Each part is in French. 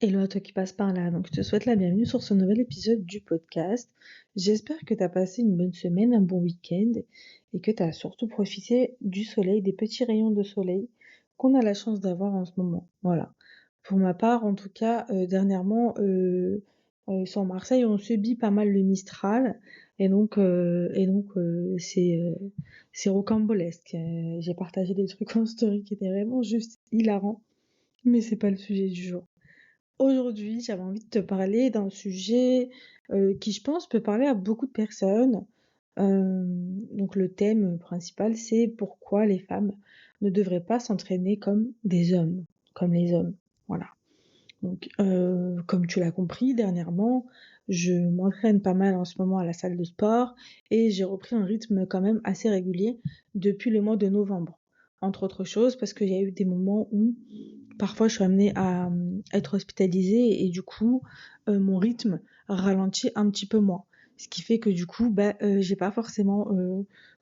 Hello à toi qui passe par là. Donc, je te souhaite la bienvenue sur ce nouvel épisode du podcast. J'espère que tu as passé une bonne semaine, un bon week-end et que tu as surtout profité du soleil, des petits rayons de soleil qu'on a la chance d'avoir en ce moment. Voilà. Pour ma part, en tout cas, dernièrement, sur Marseille, on subit pas mal le Mistral et donc c'est rocambolesque. J'ai partagé des trucs en story qui étaient vraiment juste hilarants, mais c'est pas le sujet du jour. Aujourd'hui, j'avais envie de te parler d'un sujet qui, je pense, peut parler à beaucoup de personnes. Donc le thème principal, c'est pourquoi les femmes ne devraient pas s'entraîner comme des hommes, comme les hommes. Voilà. Donc, comme tu l'as compris, dernièrement, je m'entraîne pas mal en ce moment à la salle de sport et j'ai repris un rythme quand même assez régulier depuis le mois de novembre. Entre autres choses, parce qu'il y a eu des moments où parfois je suis amenée à être hospitalisée et du coup, mon rythme ralentit un petit peu moins. Ce qui fait que du coup, j'ai pas forcément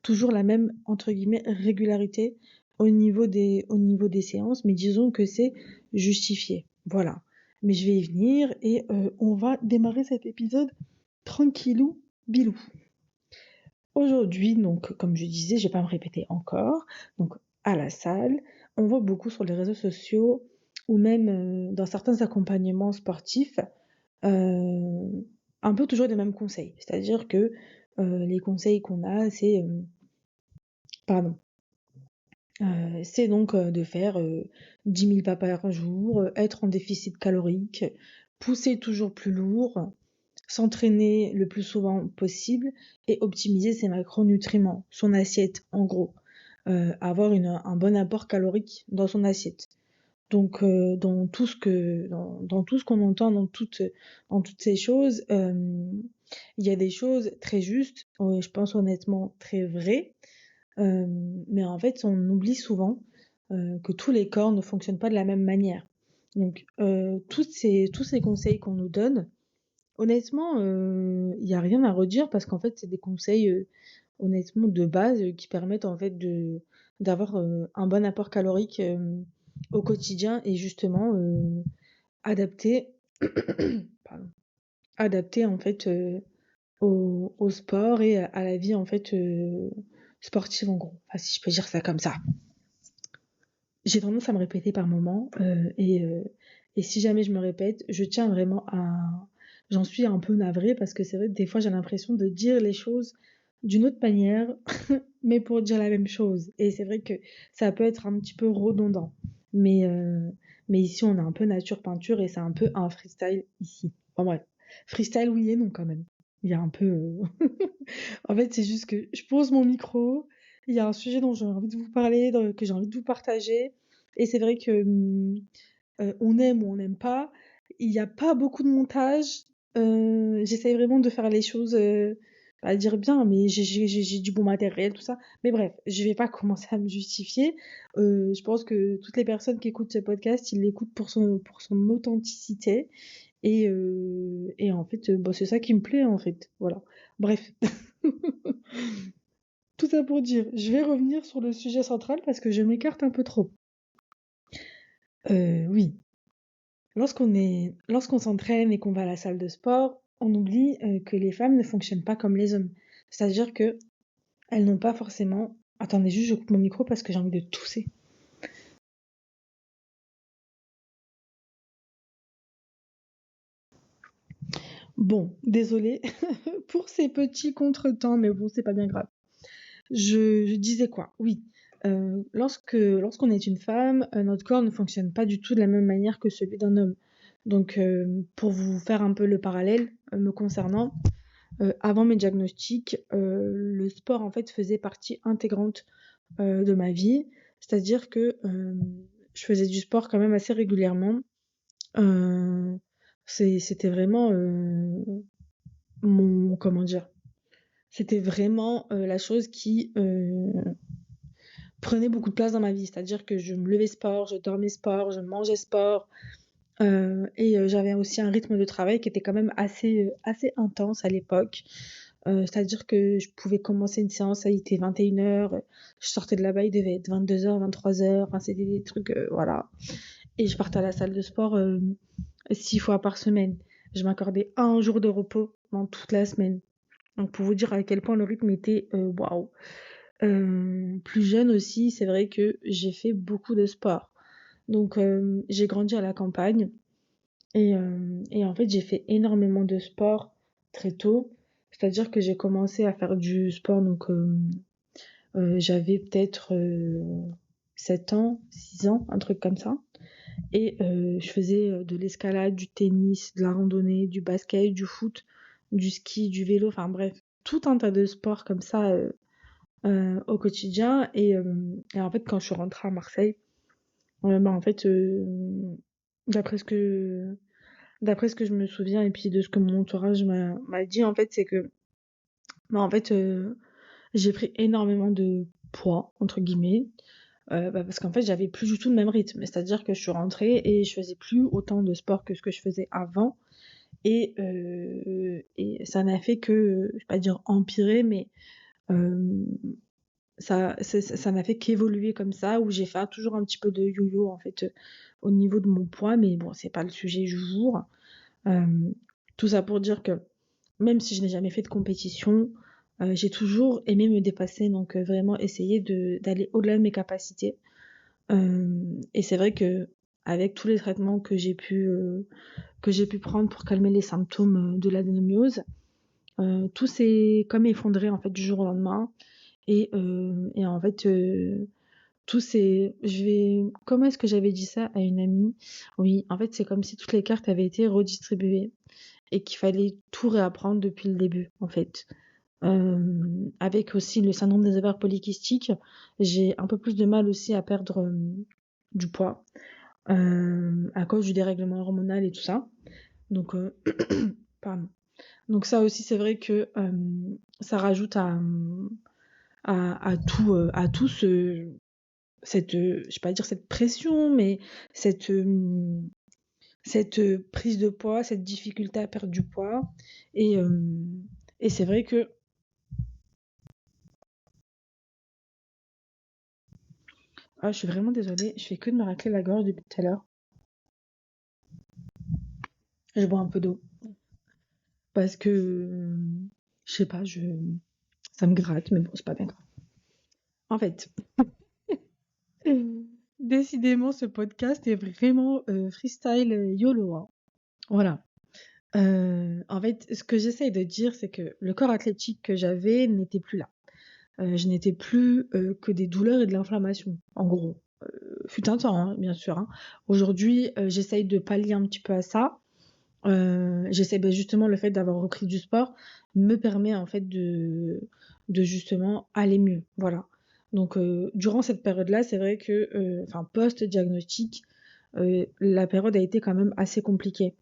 toujours la même entre guillemets régularité au niveau des séances, mais disons que c'est justifié. Voilà. Mais je vais y venir et on va démarrer cet épisode tranquillou bilou. Aujourd'hui, donc, comme je disais, je vais pas me répéter encore. Donc, à la salle, on voit beaucoup sur les réseaux sociaux ou même dans certains accompagnements sportifs, euh, un peu toujours des mêmes conseils. C'est-à-dire que les conseils qu'on a, pardon, c'est donc de faire 10 000 pas par jour, être en déficit calorique, pousser toujours plus lourd, s'entraîner le plus souvent possible et optimiser ses macronutriments, son assiette en gros. Avoir un bon apport calorique dans son assiette. Donc dans tout ce qu'on entend dans toutes ces choses, il y a des choses très justes, je pense honnêtement très vraies, mais en fait on oublie souvent que tous les corps ne fonctionnent pas de la même manière. Donc tous ces conseils qu'on nous donne, honnêtement, il y a rien à redire parce qu'en fait, c'est des conseils, honnêtement de base, qui permettent en fait d'avoir, un bon apport calorique, au quotidien et justement, adapté pardon, adapté en fait, au sport et à la vie en fait, sportive en gros. Enfin si je peux dire ça comme ça. J'ai tendance à me répéter par moments, et si jamais je me répète, je tiens vraiment à j'en suis un peu navrée parce que c'est vrai que des fois j'ai l'impression de dire les choses d'une autre manière, mais pour dire la même chose. Et c'est vrai que ça peut être un petit peu redondant. Mais, euh, mais ici on a un peu nature peinture et c'est un peu un freestyle ici. Enfin bref, freestyle oui et non quand même. Il y a un peu... En fait c'est juste que je pose mon micro, il y a un sujet dont j'ai envie de vous parler, que j'ai envie de vous partager. Et c'est vrai que on aime ou on n'aime pas. Il n'y a pas beaucoup de montage. J'essaye vraiment de faire les choses, à dire bien, mais j'ai du bon matériel, tout ça. Mais bref, je vais pas commencer à me justifier. Je pense que toutes les personnes qui écoutent ce podcast, ils l'écoutent pour son authenticité. Et en fait, c'est ça qui me plaît, en fait. Voilà. Bref. Tout ça pour dire, je vais revenir sur le sujet central parce que je m'écarte un peu trop. Oui, lorsqu'on s'entraîne et qu'on va à la salle de sport, on oublie que les femmes ne fonctionnent pas comme les hommes. C'est-à-dire que elles n'ont pas forcément. Attendez, juste je coupe mon micro parce que j'ai envie de tousser. Bon, désolée pour ces petits contretemps, mais bon, c'est pas bien grave. Je disais quoi? Oui. Lorsqu'on est une femme, notre corps ne fonctionne pas du tout de la même manière que celui d'un homme. Donc, pour vous faire un peu le parallèle me concernant, avant mes diagnostics, le sport en fait faisait partie intégrante de ma vie. C'est-à-dire que je faisais du sport quand même assez régulièrement. Euh, c'était vraiment mon comment dire. C'était vraiment la chose qui prenait beaucoup de place dans ma vie. C'est-à-dire que je me levais sport, je dormais sport, je mangeais sport. Et j'avais aussi un rythme de travail qui était quand même assez intense à l'époque. C'est-à-dire que je pouvais commencer une séance, ça il était 21h, je sortais de là-bas, il devait être 22h, 23h, enfin c'était des trucs, voilà. Et je partais à la salle de sport 6 fois par semaine. Je m'accordais un jour de repos dans toute la semaine. Donc pour vous dire à quel point le rythme était waouh. Plus jeune aussi, c'est vrai que j'ai fait beaucoup de sport. Donc j'ai grandi à la campagne et en fait j'ai fait énormément de sport très tôt. C'est-à-dire que j'ai commencé à faire du sport donc j'avais peut-être 7 ans, 6 ans, un truc comme ça. Et je faisais de l'escalade, du tennis, de la randonnée, du basket, du foot, du ski, du vélo, enfin bref, tout un tas de sports comme ça au quotidien. Et en fait, quand je suis rentrée à Marseille, bah, en fait, d'après ce que d'après ce que je me souviens et puis de ce que mon entourage m'a dit, en fait, c'est que bah, en fait, j'ai pris énormément de poids, entre guillemets, bah, parce qu'en fait, j'avais plus du tout le même rythme. C'est-à-dire que je suis rentrée et je faisais plus autant de sport que ce que je faisais avant. Et ça n'a fait que, je vais pas dire empirer, mais euh, ça n'a fait qu'évoluer comme ça, où j'ai fait toujours un petit peu de yo-yo, en fait, au niveau de mon poids, mais bon, c'est pas le sujet du jour. Euh, Tout ça pour dire que même si je n'ai jamais fait de compétition, j'ai toujours aimé me dépasser, donc vraiment essayer d'aller au-delà de mes capacités. Et c'est vrai que avec tous les traitements que j'ai pu prendre pour calmer les symptômes de l'adénomiose, tout s'est comme effondré en fait du jour au lendemain. Et en fait, tout c'est comment est-ce que j'avais dit ça à une amie? Oui, en fait, c'est comme si toutes les cartes avaient été redistribuées et qu'il fallait tout réapprendre depuis le début, en fait. Avec aussi le syndrome des ovaires polykystiques, j'ai un peu plus de mal aussi à perdre du poids à cause du dérèglement hormonal et tout ça. Donc, pardon. Donc ça aussi, c'est vrai que ça rajoute à tout cette, je vais pas dire cette pression, mais cette, cette prise de poids, cette difficulté à perdre du poids. Et, euh, et c'est vrai que je suis vraiment désolée, je fais que de me racler la gorge depuis tout à l'heure. Je bois un peu d'eau parce que je sais pas, ça me gratte, mais bon, c'est pas bien grave. En fait, décidément, ce podcast est vraiment freestyle YOLO, hein. Voilà. En fait, ce que j'essaye de dire, c'est que le corps athlétique que j'avais n'était plus là. Je n'étais plus que des douleurs et de l'inflammation, en gros. Fut un temps, hein, bien sûr, hein. Aujourd'hui, j'essaye de pallier un petit peu à ça. J'essaie justement le fait d'avoir repris du sport me permet en fait de justement aller mieux. Voilà. Donc durant cette période-là, c'est vrai que, enfin post-diagnostic, la période a été quand même assez compliquée.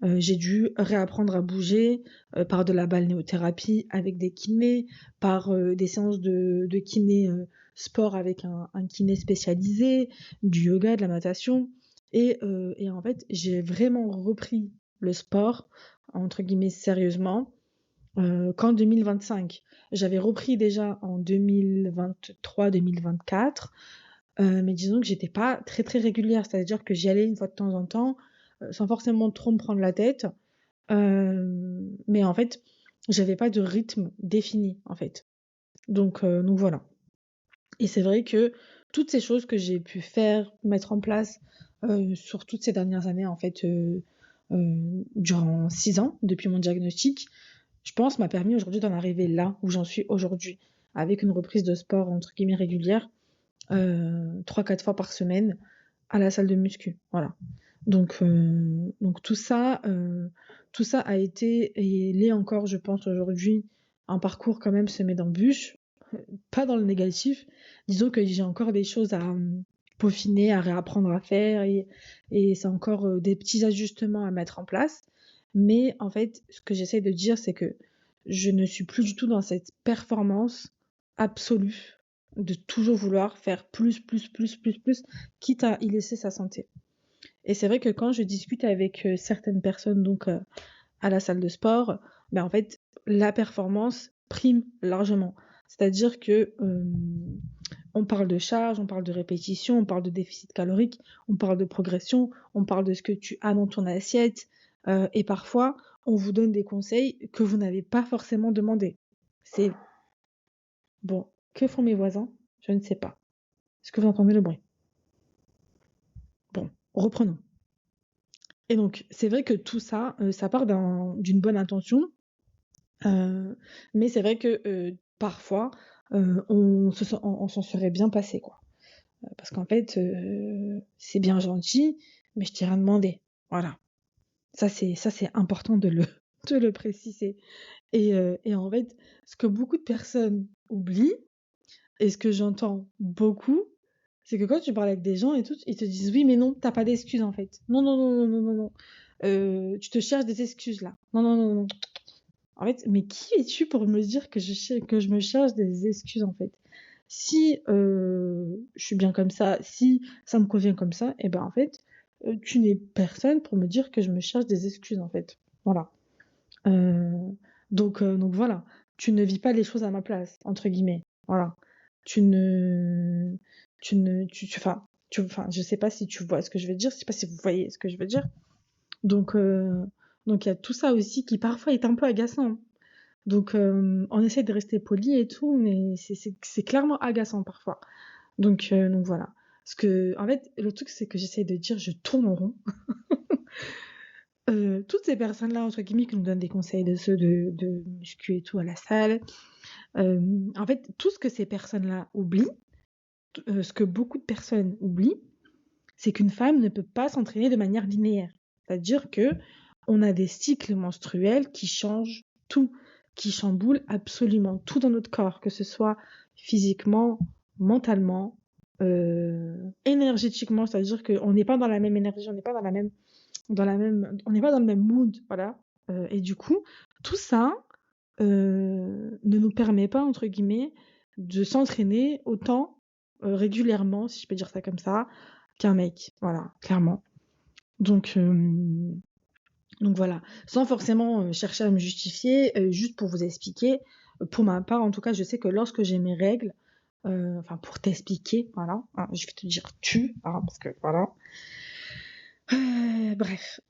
J'ai dû réapprendre à bouger par de la balnéothérapie avec des kinés, par des séances de kiné sport avec un kiné spécialisé, du yoga, de la natation. Et en fait, j'ai vraiment repris le sport, entre guillemets, sérieusement, qu'en 2025. J'avais repris déjà en 2023-2024, mais disons que j'étais pas très très régulière, c'est-à-dire que j'y allais une fois de temps en temps, sans forcément trop me prendre la tête. Mais en fait, j'avais pas de rythme défini, en fait. Donc voilà. Et c'est vrai que toutes ces choses que j'ai pu faire, mettre en place sur toutes ces dernières années, en fait, durant 6 ans, depuis mon diagnostic, je pense m'a permis aujourd'hui d'en arriver là où j'en suis aujourd'hui, avec une reprise de sport entre guillemets régulière, 3-4 fois par semaine à la salle de muscu. Voilà. Donc tout ça a été et l'est encore, je pense, aujourd'hui, un parcours quand même semé d'embûches, pas dans le négatif. Disons que j'ai encore des choses à peaufiner, à réapprendre à faire et c'est encore des petits ajustements à mettre en place. Mais en fait, ce que j'essaie de dire, c'est que je ne suis plus du tout dans cette performance absolue de toujours vouloir faire plus, quitte à y laisser sa santé. Et c'est vrai que quand je discute avec certaines personnes donc à la salle de sport, ben en fait la performance prime largement. C'est-à-dire que On parle de charge, on parle de répétition, on parle de déficit calorique, on parle de progression, on parle de ce que tu as dans ton assiette. Et parfois, on vous donne des conseils que vous n'avez pas forcément demandé. C'est bon. Que font mes voisins? Je ne sais pas. Est-ce que vous entendez le bruit? Bon, reprenons. Et donc, c'est vrai que tout ça, ça part d'une bonne intention, mais c'est vrai que parfois, on s'en serait bien passé, quoi. Parce qu'en fait, c'est bien gentil, mais je t'ai rien demandé. Voilà. Ça, c'est important de le préciser. Et en fait, ce que beaucoup de personnes oublient, et ce que j'entends beaucoup, c'est que quand tu parles avec des gens et tout, ils te disent oui, mais non, t'as pas d'excuses en fait. Non, non, non, non, non, non, non. Tu te cherches des excuses là. Non, non, non, non. En fait, mais qui es-tu pour me dire que je me cherche des excuses en fait? Si je suis bien comme ça, si ça me convient comme ça, et ben en fait, tu n'es personne pour me dire que je me cherche des excuses en fait. Voilà. Euh, donc voilà, tu ne vis pas les choses à ma place, entre guillemets. Voilà. Tu ne, enfin, je sais pas si tu vois ce que je veux dire, je sais pas si vous voyez ce que je veux dire. Donc, donc il y a tout ça aussi qui parfois est un peu agaçant. Donc, on essaie de rester poli et tout, mais c'est clairement agaçant parfois. Donc voilà. Parce que, en fait, le truc, c'est que j'essaie de dire, je tourne en rond. Toutes ces personnes-là, entre guillemets, qui nous donnent des conseils de ceux de muscu et tout à la salle, en fait, tout ce que ces personnes-là oublient, ce que beaucoup de personnes oublient, c'est qu'une femme ne peut pas s'entraîner de manière linéaire. C'est-à-dire que on a des cycles menstruels qui changent tout, qui chamboulent absolument tout dans notre corps, que ce soit physiquement, mentalement, énergétiquement, c'est-à-dire qu'on n'est pas dans la même énergie, on n'est pas on n'est pas dans le même mood, voilà. Et du coup, tout ça ne nous permet pas, entre guillemets, de s'entraîner autant régulièrement, si je peux dire ça comme ça, qu'un mec. Voilà, clairement. Donc, euh, donc voilà, sans forcément chercher à me justifier, juste pour vous expliquer, pour ma part, en tout cas, je sais que lorsque j'ai mes règles, enfin pour t'expliquer, voilà, hein, je vais te dire tu, hein, parce que voilà. Bref.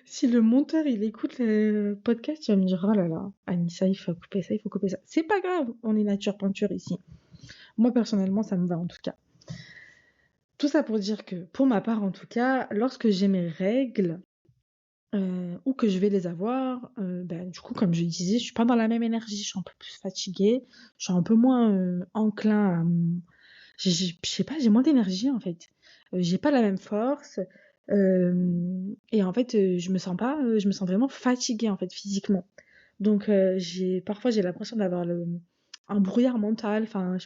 Si le monteur il écoute le podcast, il va me dire oh là là, Anissa, il faut couper ça, il faut couper ça. C'est pas grave, on est nature peinture ici. Moi personnellement, ça me va en tout cas. Tout ça pour dire que, pour ma part en tout cas, lorsque j'ai mes règles ou que je vais les avoir, ben, du coup, comme je disais, je suis pas dans la même énergie, je suis un peu plus fatiguée, je suis un peu moins enclin à. Je sais pas, j'ai moins d'énergie en fait. J'ai pas la même force. Et en fait, je me sens vraiment fatiguée en fait physiquement. Donc parfois j'ai l'impression d'avoir un brouillard mental. Enfin,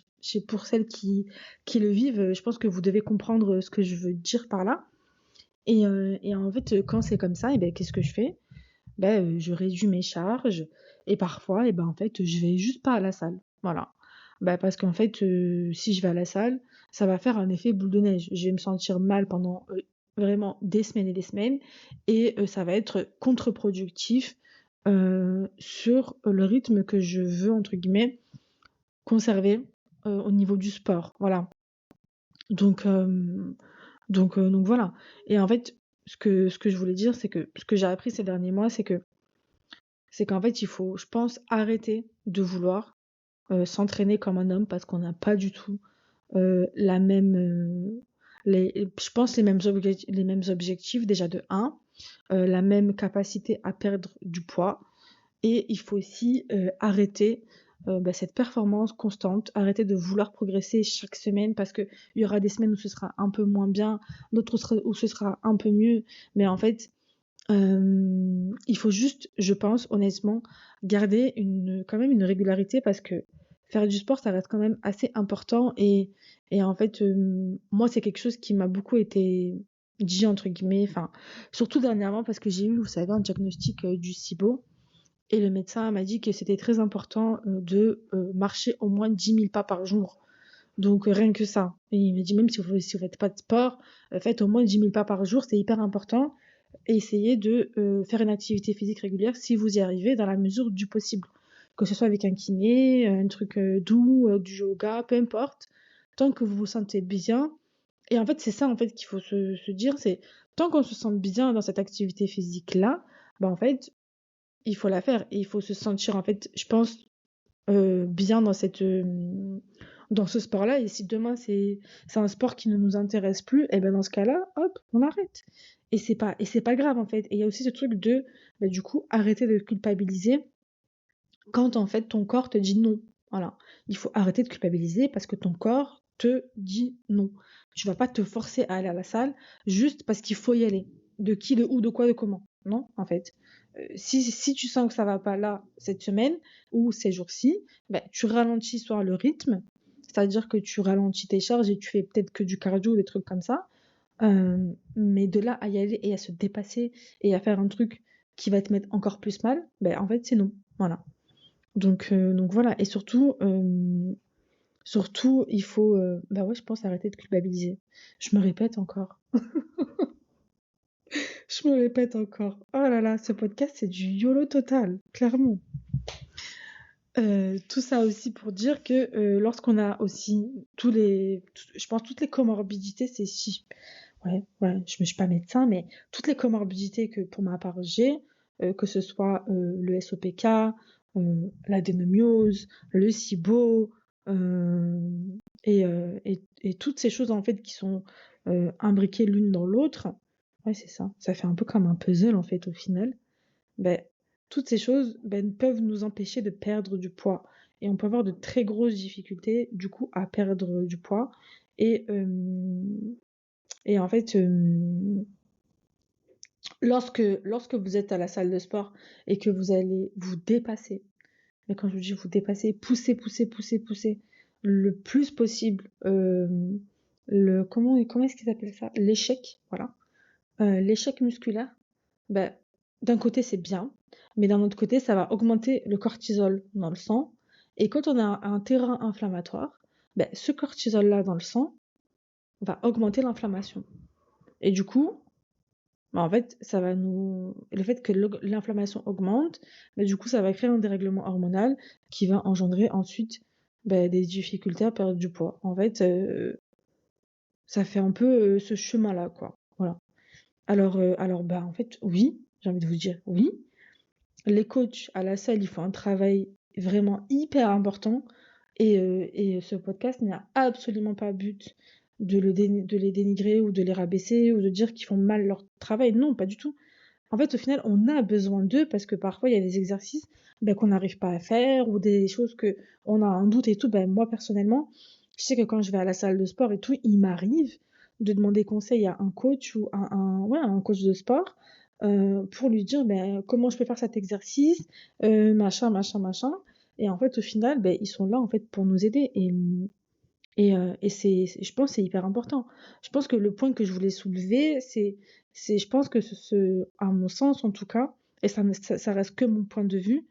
pour celles qui le vivent, je pense que vous devez comprendre ce que je veux dire par là. Et en fait, quand c'est comme ça, et ben qu'est-ce que je fais? Ben, je réduis mes charges et parfois, et ben en fait, je vais juste pas à la salle. Voilà. Bah, parce qu'en fait, si je vais à la salle, ça va faire un effet boule de neige. Je vais me sentir mal pendant vraiment des semaines et des semaines, et ça va être contre-productif sur le rythme que je veux, entre guillemets, conserver au niveau du sport. Voilà. Donc, donc voilà. Et en fait, ce que je voulais dire, c'est que ce que j'ai appris ces derniers mois, c'est qu'en fait, il faut, je pense, arrêter de vouloir s'entraîner comme un homme parce qu'on n'a pas du tout la même, je pense les mêmes objectifs déjà de un, la même capacité à perdre du poids, et il faut aussi arrêter cette performance constante, arrêter de vouloir progresser chaque semaine parce qu'il y aura des semaines où ce sera un peu moins bien, d'autres où ce sera un peu mieux, mais en fait, il faut juste, je pense, honnêtement, garder quand même une régularité parce que faire du sport, ça reste quand même assez important. Et en fait, moi, c'est quelque chose qui m'a beaucoup été dit, entre guillemets, enfin, surtout dernièrement parce que j'ai eu, vous savez, un diagnostic du SIBO. Et le médecin m'a dit que c'était très important de marcher au moins 10 000 pas par jour. Donc rien que ça. Et il m'a dit même si vous faites pas de sport, faites au moins 10 000 pas par jour, c'est hyper important. Et essayez de faire une activité physique régulière si vous y arrivez dans la mesure du possible. que ce soit avec un kiné, un truc doux, du yoga, peu importe, tant que vous vous sentez bien. Et en fait, c'est ça en fait qu'il faut se dire, c'est tant qu'on se sent bien dans cette activité physique-là, bah en fait, il faut la faire et il faut se sentir en fait, je pense, bien dans ce sport-là. Et si demain c'est un sport qui ne nous intéresse plus, et ben dans ce cas-là, hop, on arrête. Et c'est pas grave en fait. Et il y a aussi ce truc de bah, du coup arrêter de culpabiliser quand en fait ton corps te dit non. Voilà. Il faut arrêter de culpabiliser parce que ton corps te dit non. Tu vas pas te forcer à aller à la salle juste parce qu'il faut y aller. De qui, de où, de quoi, de comment. Non, en fait. Si tu sens que ça va pas là cette semaine ou ces jours-ci, ben, tu ralentis soit le rythme, c'est-à-dire que tu ralentis tes charges et tu fais peut-être que du cardio ou des trucs comme ça. Mais de là à y aller et à se dépasser et à faire un truc qui va te mettre encore plus mal, ben, en fait, c'est non. Voilà. Donc voilà. Et surtout, il faut, bah ouais, je pense arrêter de culpabiliser. Je me répète encore. Je me répète encore. Oh là là, ce podcast, c'est du YOLO total, clairement. Tout ça aussi pour dire que lorsqu'on a aussi je pense toutes les comorbidités, c'est si. Ouais, je ne suis pas médecin, mais toutes les comorbidités que pour ma part j'ai, que ce soit le SOPK, l'adénomiose, le SIBO, et toutes ces choses en fait qui sont imbriquées l'une dans l'autre, ouais, c'est ça. Ça fait un peu comme un puzzle en fait au final. Ben, toutes ces choses peuvent nous empêcher de perdre du poids. Et on peut avoir de très grosses difficultés du coup à perdre du poids. Et, euh, et en fait, lorsque vous êtes à la salle de sport et que vous allez vous dépasser, mais quand je vous dis vous dépasser, pousser le plus possible, comment est-ce qu'ils appellent ça? L'échec, voilà. L'échec musculaire, ben, d'un côté c'est bien, mais d'un autre côté ça va augmenter le cortisol dans le sang. Et quand on a un terrain inflammatoire, ben, ce cortisol-là dans le sang va augmenter l'inflammation. Et du coup, bah, en fait, le fait que l'inflammation augmente, bah, du coup, ça va créer un dérèglement hormonal qui va engendrer ensuite bah, des difficultés à perdre du poids. En fait, ça fait un peu ce chemin-là, quoi. Voilà. Alors, bah, en fait, oui, j'ai envie de vous dire oui. Les coachs à la salle, ils font un travail vraiment hyper important. Et ce podcast n'a absolument pas but de les dénigrer ou de les rabaisser ou de dire qu'ils font mal leur travail. Non, pas du tout. En fait, au final, on a besoin d'eux parce que parfois, il y a des exercices qu'on n'arrive pas à faire ou des choses que on a un doute et tout. Moi, personnellement, je sais que quand je vais à la salle de sport et tout, il m'arrive de demander conseil à un coach ou ouais, un coach de sport pour lui dire comment je peux faire cet exercice, machin. Et en fait, au final, ils sont là en fait pour nous aider. Et je pense que c'est hyper important. Je pense que le point que je voulais soulever, je pense que à mon sens en tout cas, et ça reste que mon point de vue,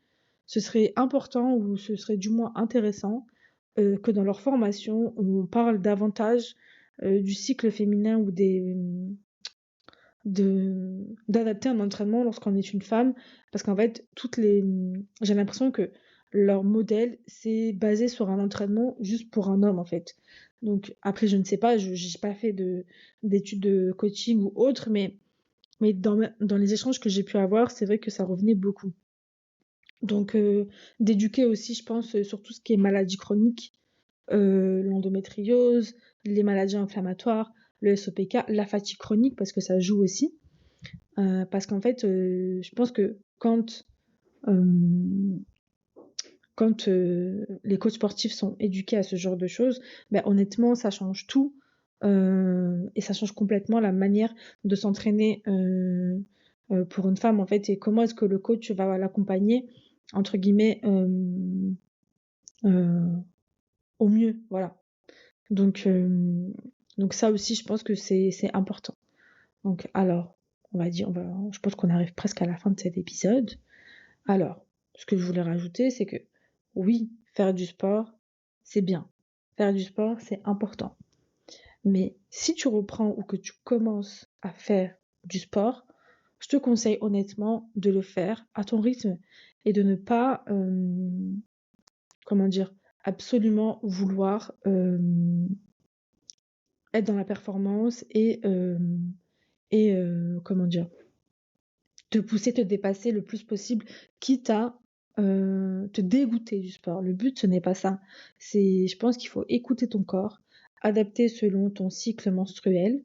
ce serait important ou ce serait du moins intéressant que dans leur formation, on parle davantage du cycle féminin ou d'adapter un entraînement lorsqu'on est une femme, parce qu'en fait, j'ai l'impression que leur modèle, c'est basé sur un entraînement juste pour un homme, en fait. Donc, après, je ne sais pas, je n'ai pas fait d'études de coaching ou autre, mais dans les échanges que j'ai pu avoir, c'est vrai que ça revenait beaucoup. Donc, d'éduquer aussi, je pense, sur tout ce qui est maladies chroniques, l'endométriose, les maladies inflammatoires, le SOPK, la fatigue chronique, parce que ça joue aussi. Parce qu'en fait, je pense que euh, quand les coachs sportifs sont éduqués à ce genre de choses, honnêtement, ça change tout. Et ça change complètement la manière de s'entraîner pour une femme, en fait, et comment est-ce que le coach va l'accompagner, entre guillemets, euh, au mieux. Voilà. Donc, euh, donc ça aussi, je pense que c'est important. Donc, alors, je pense qu'on arrive presque à la fin de cet épisode. Alors, ce que je voulais rajouter, c'est que oui, faire du sport, c'est bien. Faire du sport, c'est important. Mais si tu reprends ou que tu commences à faire du sport, je te conseille honnêtement de le faire à ton rythme et de ne pas, comment dire, absolument vouloir être dans la performance et comment dire, te pousser, te dépasser le plus possible, quitte à te dégoûter du sport. Le but, ce n'est pas ça. Je pense qu'il faut écouter ton corps, adapter selon ton cycle menstruel,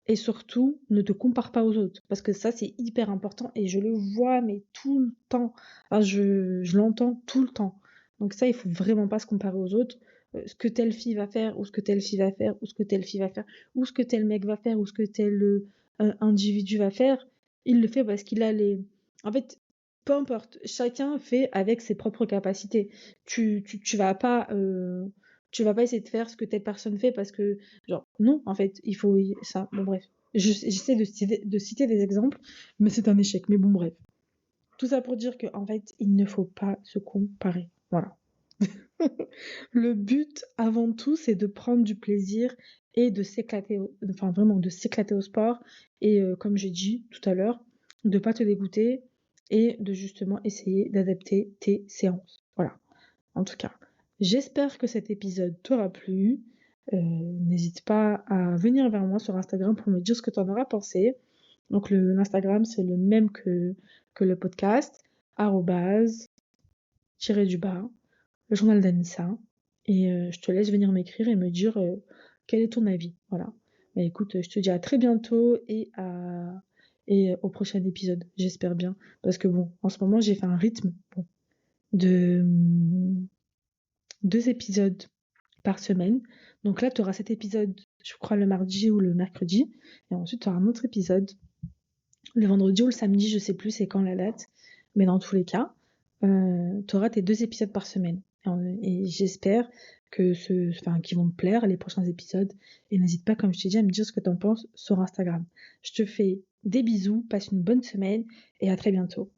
et surtout, ne te compare pas aux autres. Parce que ça, c'est hyper important et je le vois, mais tout le temps. Enfin, je l'entends tout le temps. Donc ça, il faut vraiment pas se comparer aux autres. Ce que telle fille va faire, ou ce que telle fille va faire, ou ce que telle fille va faire, ou ce que tel mec va faire, ou ce que tel individu va faire, il le fait parce qu'il a les... En fait, peu importe, chacun fait avec ses propres capacités. Tu vas pas... tu vas pas essayer de faire ce que telle personne fait parce que genre, non, en fait, il faut ça. Bon, bref. J'essaie de citer des exemples, mais c'est un échec. Mais bon, bref. Tout ça pour dire qu'en fait, il ne faut pas se comparer. Voilà. Le but, avant tout, c'est de prendre du plaisir et de s'éclater, enfin vraiment de s'éclater au sport. Et comme j'ai dit tout à l'heure, de pas te dégoûter et de justement essayer d'adapter tes séances. Voilà. En tout cas, j'espère que cet épisode t'aura plu. N'hésite pas à venir vers moi sur Instagram pour me dire ce que tu en auras pensé. Donc l'Instagram, c'est le même que le podcast, arrobase, tiré du bas, le journal d'Anissa. Et je te laisse venir m'écrire et me dire quel est ton avis. Voilà. Bah, écoute, je te dis à très bientôt et au prochain épisode, j'espère bien. Parce que bon, en ce moment, j'ai fait un rythme bon, de 2 épisodes par semaine. Donc là, tu auras cet épisode, je crois, le mardi ou le mercredi. Et ensuite, tu auras un autre épisode le vendredi ou le samedi, je sais plus c'est quand la date. Mais dans tous les cas, tu auras tes 2 épisodes par semaine. Et j'espère qu'ils vont te plaire, les prochains épisodes. Et n'hésite pas, comme je t'ai dit, à me dire ce que tu en penses sur Instagram. Je te fais des bisous, passe une bonne semaine et à très bientôt.